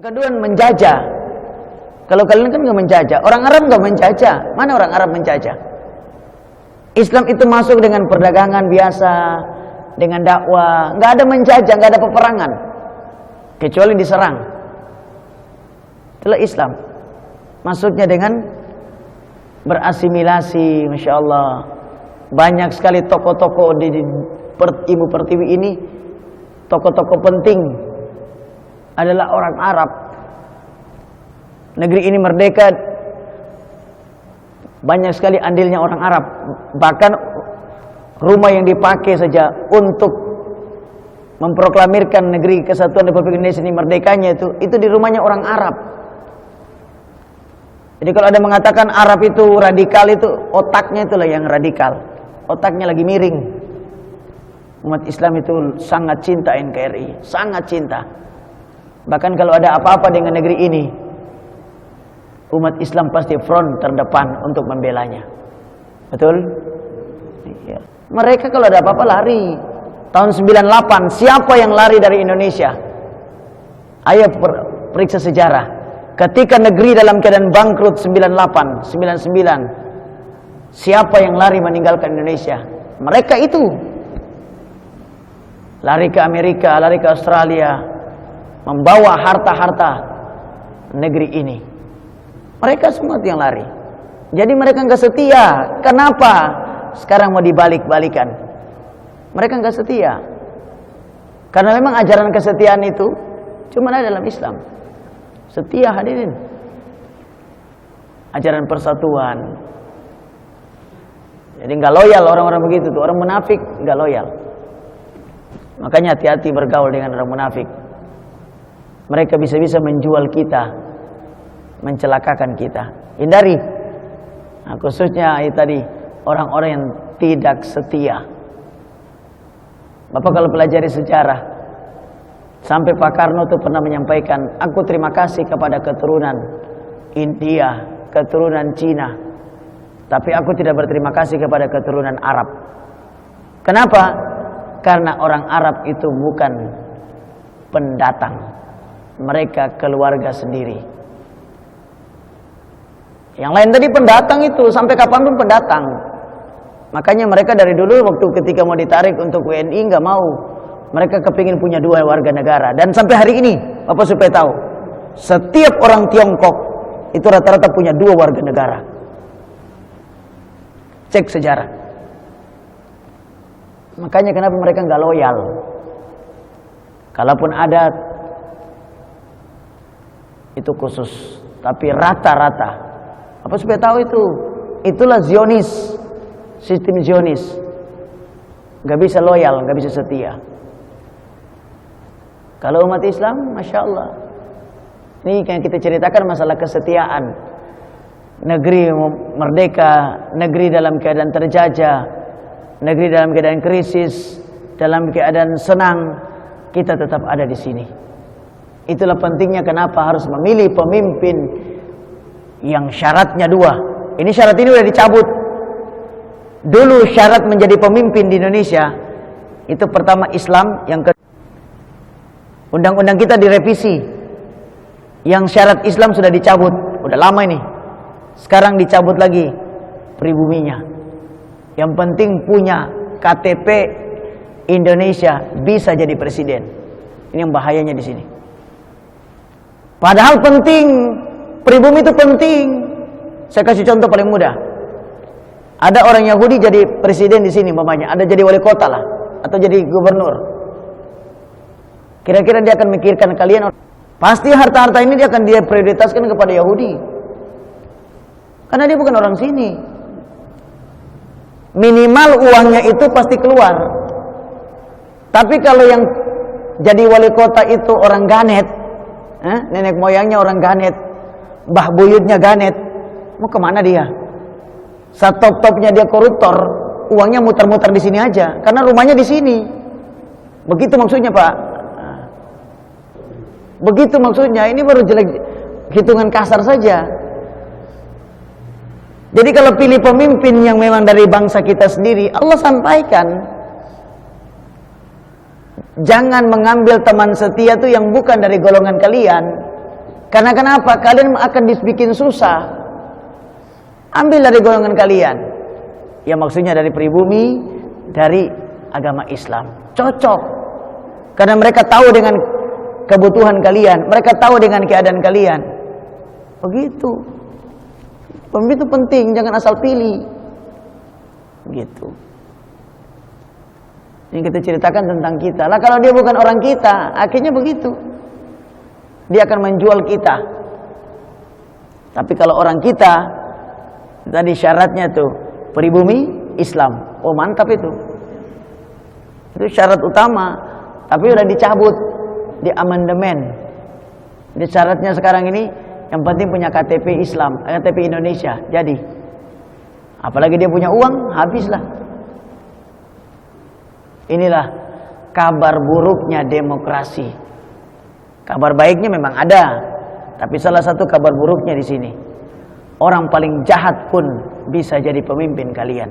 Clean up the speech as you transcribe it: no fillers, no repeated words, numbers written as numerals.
Kedua, menjajah. Kalau kalian kan nggak menjajah, orang Arab nggak menjajah. Mana orang Arab menjajah? Islam itu masuk dengan perdagangan biasa, dengan dakwah, nggak ada menjajah, nggak ada peperangan, kecuali diserang. Itulah Islam. Masuknya dengan berasimilasi, masya Allah. Banyak sekali tokoh-tokoh di Ibu Pertiwi ini, tokoh-tokoh penting adalah orang Arab. Negeri ini merdeka, banyak sekali andilnya orang Arab. Bahkan rumah yang dipakai saja untuk memproklamirkan negeri kesatuan Republik Indonesia ini merdekanya itu di rumahnya orang Arab. Jadi kalau ada mengatakan Arab itu radikal, itu otaknya itulah yang radikal. Otaknya lagi miring. Umat Islam itu sangat cinta NKRI, sangat cinta. Bahkan kalau ada apa-apa dengan negeri ini, umat Islam pasti front terdepan untuk membelanya. Betul? Iya. Mereka kalau ada apa-apa lari. Tahun 98, siapa yang lari dari Indonesia? Ayo periksa sejarah. Ketika negeri dalam keadaan bangkrut 98, 99, siapa yang lari meninggalkan Indonesia? Mereka itu. Lari ke Amerika, lari ke Australia, membawa harta-harta negeri ini. Mereka semua yang lari. Jadi mereka nggak setia. Kenapa? Sekarang mau dibalik-balikan. Mereka nggak setia. Karena memang ajaran kesetiaan itu cuma ada dalam Islam. Setia hadirin. Ajaran persatuan. Jadi nggak loyal orang-orang begitu tuh. Orang munafik nggak loyal. Makanya hati-hati bergaul dengan orang munafik. Mereka bisa-bisa menjual kita, mencelakakan kita. Hindari. Nah, khususnya tadi orang-orang yang tidak setia. Bapak kalau pelajari sejarah, sampai Pak Karno itu pernah menyampaikan, aku terima kasih kepada keturunan India, keturunan Cina, tapi aku tidak berterima kasih kepada keturunan Arab. Kenapa? Karena orang Arab itu bukan pendatang, mereka keluarga sendiri. Yang lain tadi pendatang itu, sampai kapanpun pendatang. Makanya mereka dari dulu waktu ketika mau ditarik untuk WNI nggak mau. Mereka kepingin punya 2 warga negara. Dan sampai hari ini, Bapak supaya tahu, setiap orang Tiongkok itu rata-rata punya 2 warga negara. Cek sejarah. Makanya kenapa mereka nggak loyal? Kalaupun ada, itu khusus. Tapi rata-rata, apa supaya tahu itu? Itulah Zionis, sistem Zionis. Nggak bisa loyal, nggak bisa setia. Kalau umat Islam, masya Allah. Ini yang kita ceritakan masalah kesetiaan. Negeri merdeka, negeri dalam keadaan terjajah, negeri dalam keadaan krisis, dalam keadaan senang, kita tetap ada di sini. Itulah pentingnya kenapa harus memilih pemimpin yang syaratnya 2. Ini syarat ini sudah dicabut. Dulu syarat menjadi pemimpin di Indonesia itu pertama Islam, yang kedua undang-undang kita direvisi. Yang syarat Islam sudah dicabut, udah lama ini. Sekarang dicabut lagi pribuminya. Yang penting punya KTP Indonesia, bisa jadi presiden. Ini yang bahayanya di sini. Padahal penting, pribumi itu penting. Saya kasih contoh paling mudah. Ada orang Yahudi jadi presiden di sini, mamanya. Ada jadi wali kota lah, atau jadi gubernur. Kira-kira dia akan mikirkan kalian, pasti harta-harta ini dia prioritaskan kepada Yahudi. Karena dia bukan orang sini. Minimal uangnya itu pasti keluar. Tapi kalau yang jadi wali kota itu orang Ganet, nenek moyangnya orang Ganet, mbah buyutnya Ganet, mau kemana dia? Satop-topnya dia koruptor, uangnya muter-muter di sini aja, karena rumahnya di sini. Begitu maksudnya, Pak. Begitu maksudnya, ini baru jelek hitungan kasar saja. Jadi kalau pilih pemimpin yang memang dari bangsa kita sendiri, Allah sampaikan, jangan mengambil teman setia itu yang bukan dari golongan kalian. Karena kenapa? Kalian akan dibikin susah. Ambil dari golongan kalian. Ya maksudnya dari pribumi, dari agama Islam. Cocok. Karena mereka tahu dengan kebutuhan kalian, mereka tahu dengan keadaan kalian. Begitu. Pemimpin itu penting, jangan asal pilih. Begitu. Yang kita ceritakan tentang kita. Lah kalau dia bukan orang kita, akhirnya begitu. Dia akan menjual kita. Tapi kalau orang kita, tadi syaratnya tuh pribumi Islam. Oh mantap itu. Itu syarat utama. Tapi udah dicabut di amandemen. Di syaratnya sekarang ini yang penting punya KTP Islam, KTP Indonesia. Jadi, apalagi dia punya uang, habislah. Inilah kabar buruknya demokrasi. Kabar baiknya memang ada, tapi salah satu kabar buruknya di sini. Orang paling jahat pun bisa jadi pemimpin kalian.